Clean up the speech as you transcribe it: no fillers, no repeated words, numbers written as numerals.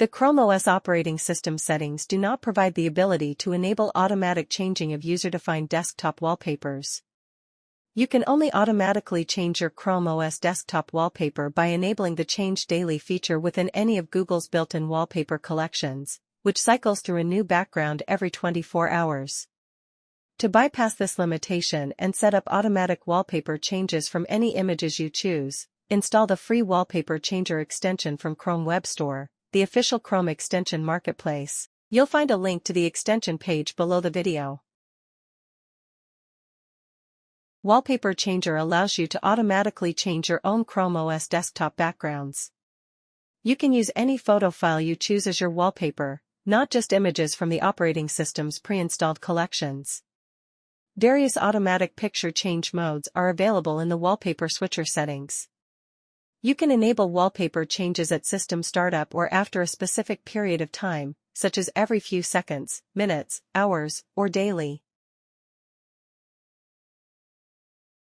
The ChromeOS operating system settings do not provide the ability to enable automatic changing of user-defined desktop wallpapers. You can only automatically change your ChromeOS desktop wallpaper by enabling the Change Daily feature within any of Google's built-in wallpaper collections, which cycles through a new background every 24 hours. To bypass this limitation and set up automatic wallpaper changes from any images you choose, install the free Wallpaper Changer extension from Chrome Web Store, the official Chrome extension marketplace. You'll find a link to the extension page below the video. Wallpaper Changer allows you to automatically change your own ChromeOS desktop backgrounds. You can use any photo file you choose as your wallpaper, not just images from the operating system's pre-installed collections. Various automatic picture change modes are available in the Wallpaper Switcher settings. You can enable wallpaper changes at system startup or after a specific period of time, such as every few seconds, minutes, hours, or daily.